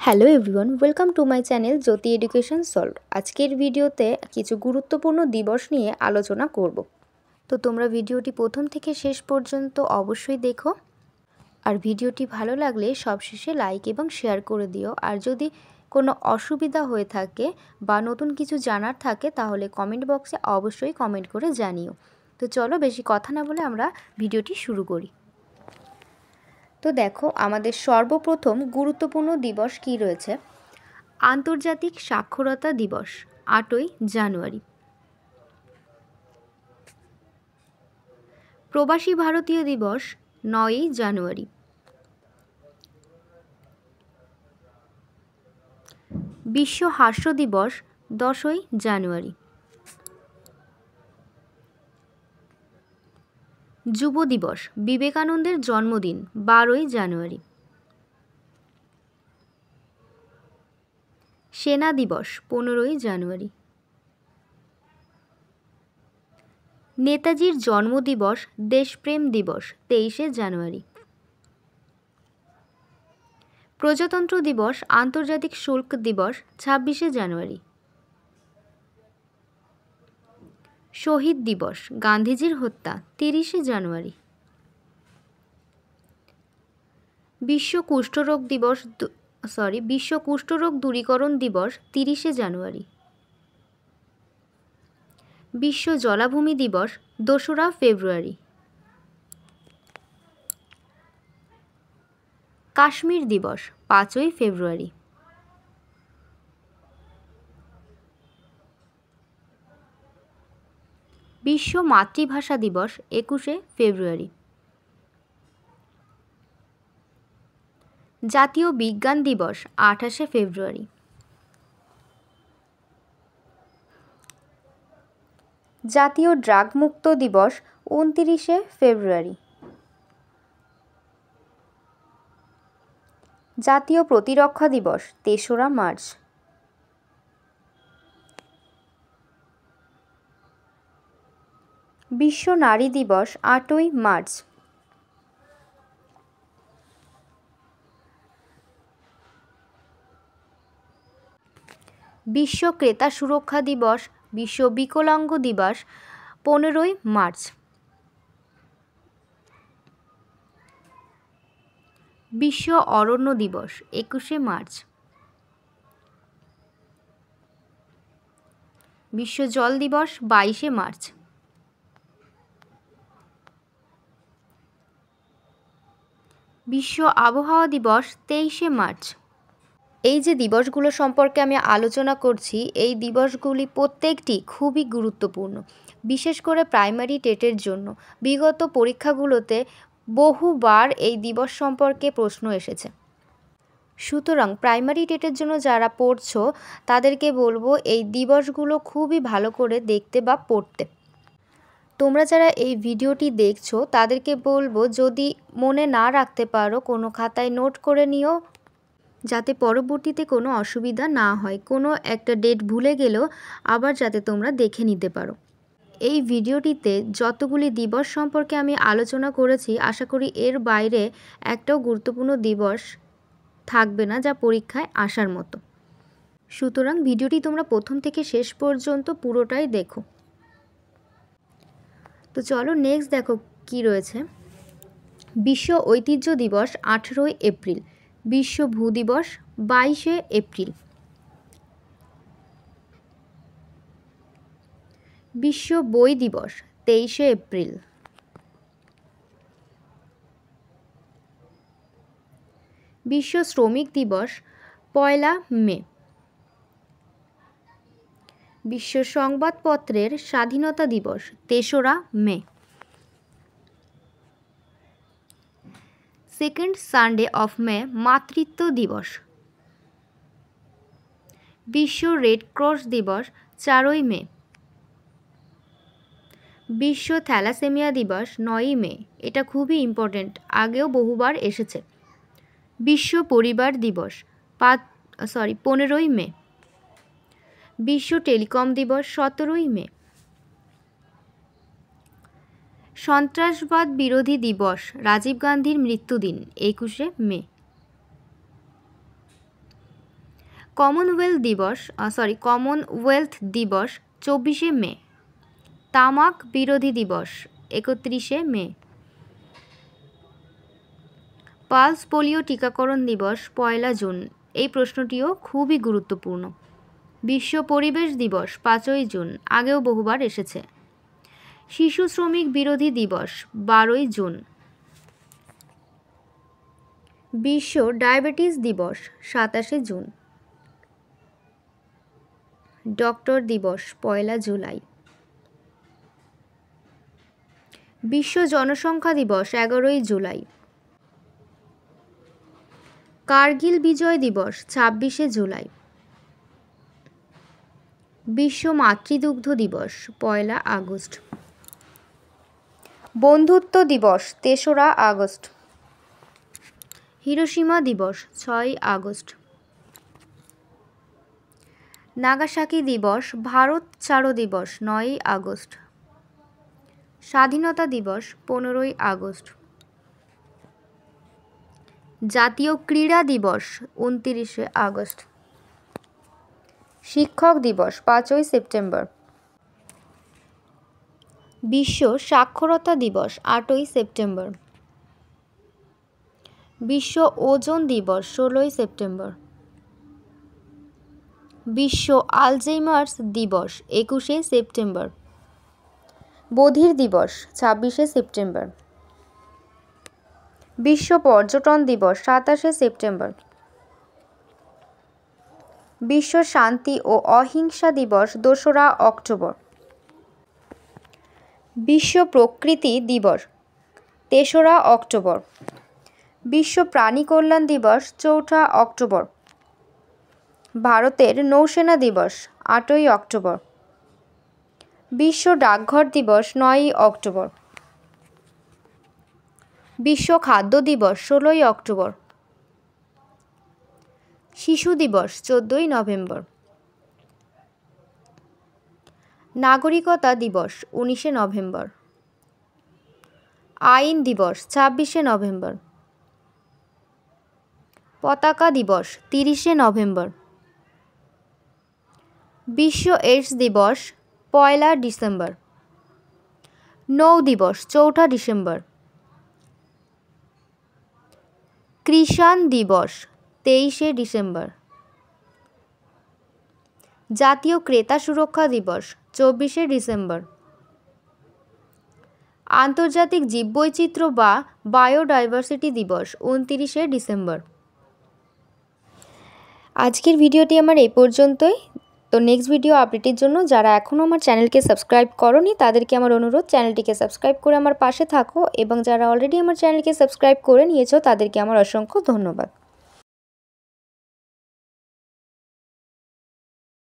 Hello everyone, welcome to my channel Jyoti education solved. আজকের ভিডিওতে কিছু গুরুত্বপূর্ণ দিবস নিয়ে আলোচনা করব। তো তোমরা ভিডিওটি প্রথম থেকে শেষ পর্যন্ত অবশ্যই দেখো, আর ভিডিওটি ভালো লাগলে সবশেষে লাইক এবং শেয়ার করে দিও। আর যদি কোনো অসুবিধা হয়ে থাকে বা নতুন কিছু জানার থাকে তাহলে কমেন্ট বক্সে অবশ্যই কমেন্ট করে জানিও। তো চলো বেশি কথা না বলে আমরা ভিডিওটি শুরু করি। তো দেখো, আমাদের সর্বপ্রথম গুরুত্বপূর্ণ দিবস কি রয়েছে। আন্তর্জাতিক সাক্ষরতা দিবস 8ই জানুয়ারি। প্রবাসী ভারতীয় দিবস 9ই জানুয়ারি। বিশ্ব হাস্য দিবস 10ই জানুয়ারি। যুব দিবস বিবেকানন্দের জন্মদিন 12ই জানুয়ারি। সেনা দিবস 15ই জানুয়ারি। নেতাজির জন্মদিবস দেশপ্রেম দিবস 23শে জানুয়ারি। প্রজাতন্ত্র দিবস আন্তর্জাতিক শুল্ক দিবস 26শে জানুয়ারি। শহীদ দিবস গান্ধীজির হত্যা 30শে জানুয়ারি। বিশ্ব কুষ্ঠরোগ দূরীকরণ দিবস 30শে জানুয়ারি। বিশ্ব জলাভূমি দিবস 2রা ফেব্রুয়ারি। কাশ্মীর দিবস 5ই ফেব্রুয়ারি। বিশ্ব মাতৃভাষা দিবস 21শে ফেব্রুয়ারি। জাতীয় বিজ্ঞান দিবস 28শে ফেব্রুয়ারি। জাতীয় ড্রাগ মুক্ত দিবস 29শে ফেব্রুয়ারি। জাতীয় প্রতিরক্ষা দিবস 3রা মার্চ। বিশ্ব নারী দিবস 8ই মার্চ। বিশ্ব ক্রেতা সুরক্ষা দিবস, বিশ্ব বিকলাঙ্গ দিবস 15ই মার্চ। বিশ্ব অরণ্য দিবস 21শে মার্চ। বিশ্ব জল দিবস 22শে মার্চ। বিশ্ব আবহাওয়া দিবস 23শে মার্চ। এই যে দিবসগুলো সম্পর্কে আমি আলোচনা করছি, এই দিবসগুলি প্রত্যেকটি খুবই গুরুত্বপূর্ণ, বিশেষ করে প্রাইমারি টেটের জন্য। বিগত পরীক্ষাগুলোতে বহুবার এই দিবস সম্পর্কে প্রশ্ন এসেছে। সুতরাং প্রাইমারি টেটের জন্য যারা পড়ছো তাদেরকে বলবো এই দিবসগুলো খুবই ভালো করে দেখতে বা পড়তে। তোমরা যারা এই ভিডিওটি দেখছো তাদেরকে বলবো, যদি মনে না রাখতে পারো কোনো খাতায় নোট করে নিও, যাতে পরবর্তীতে কোনো অসুবিধা না হয়। কোনো একটা ডেট ভুলে গেলেও আবার যাতে তোমরা দেখে নিতে পারো। এই ভিডিওটিতে যতগুলি দিবস সম্পর্কে আমি আলোচনা করেছি, আশা করি এর বাইরে একটাও গুরুত্বপূর্ণ দিবস থাকবে না যা পরীক্ষায় আসার মতো। সুতরাং ভিডিওটি তোমরা প্রথম থেকে শেষ পর্যন্ত পুরোটাই দেখো। তো চলো নেক্সট দেখো কি রয়েছে। বিশ্ব ঐতিহ্য দিবস 18ই এপ্রিল। বিশ্ব ভূ দিবস 22শে এপ্রিল। বিশ্ব বই দিবস 23শে এপ্রিল। বিশ্ব শ্রমিক দিবস 1লা মে। বিশ্ব সংবাদপত্রের স্বাধীনতা দিবস 3রা মে। সেকেন্ড সানডে অফ মে মাতৃত্ব দিবস। বিশ্ব রেড ক্রস দিবস 4ই মে। বিশ্ব থ্যালাসেমিয়া দিবস 9ই মে। এটা খুবই ইম্পর্ট্যান্ট, আগেও বহুবার এসেছে। বিশ্ব পরিবার দিবস 15ই মে। বিশ্ব টেলিকম দিবস 17ই মে। সন্ত্রাসবাদ বিরোধী দিবস রাজীব গান্ধীর মৃত্যুদিন 21শে মে। কমনওয়েলথ দিবস 24শে মে। তামাক বিরোধী দিবস 31শে মে। পালস পোলিও টিকাকরণ দিবস 1 জুন। এই প্রশ্নটিও খুবই গুরুত্বপূর্ণ। বিশ্ব পরিবেশ দিবস 5ই জুন, আগেও বহুবার এসেছে। শিশু শ্রমিক বিরোধী দিবস 12ই জুন। বিশ্ব ডায়াবেটিস দিবস 27শে জুন। ডক্টর দিবস 1 জুলাই। বিশ্ব জনসংখ্যা দিবস 11ই জুলাই। কার্গিল বিজয় দিবস 26শে জুলাই। বিশ্ব মাতৃদুগ্ধ দিবস 1 আগস্ট। বন্ধুত্ব দিবস 3রা আগস্ট। হিরোশিমা দিবস 6 আগস্ট। নাগাসাকি দিবস, ভারত ছাড়ো দিবস 9 আগস্ট। স্বাধীনতা দিবস 15ই আগস্ট। জাতীয় ক্রীড়া দিবস 29শে আগস্ট। শিক্ষক দিবস 5ই সেপ্টেম্বর। বিশ্ব সাক্ষরতা দিবস 8ই সেপ্টেম্বর। বিশ্ব ওজোন দিবস 16ই সেপ্টেম্বর। বিশ্ব আলঝেইমার্স দিবস 21শে সেপ্টেম্বর। বধির দিবস 26শে সেপ্টেম্বর। বিশ্ব পর্যটন দিবস 27শে সেপ্টেম্বর। বিশ্ব শান্তি ও অহিংসা দিবস 2রা অক্টোবর। বিশ্ব প্রকৃতি দিবস 3রা অক্টোবর। বিশ্ব প্রাণী কল্যাণ দিবস 4ঠা অক্টোবর। ভারতের নৌসেনা দিবস 8ই অক্টোবর। বিশ্ব ডাকঘর দিবস 9ই অক্টোবর। বিশ্ব খাদ্য দিবস 16ই অক্টোবর। শিশু দিবস 14ই নভেম্বর। নাগরিকতা দিবস 19শে নভেম্বর। আইন দিবস 26শে নভেম্বর। পতাকা দিবস 30শে নভেম্বর। বিশ্ব এইডস দিবস 1 ডিসেম্বর। নৌ দিবস 4ঠা ডিসেম্বর। কৃষাণ দিবস 23শে ডিসেম্বর। জাতীয় ক্রেতা সুরক্ষা দিবস 24শে ডিসেম্বর। আন্তর্জাতিক জীববৈচিত্র্য বা বায়োডাইভার্সিটি দিবস 29শে ডিসেম্বর। আজকের ভিডিওটি আমার এই পর্যন্তই। তো নেক্সট ভিডিও আপডেটের জন্য যারা এখনও আমার চ্যানেলকে সাবস্ক্রাইব করোনি তাদেরকে আমার অনুরোধ চ্যানেলটিকে সাবস্ক্রাইব করে আমার পাশে থাকো, এবং যারা অলরেডি আমার চ্যানেলকে সাবস্ক্রাইব করে নিয়েছো তাদেরকে আমার অসংখ্য ধন্যবাদ।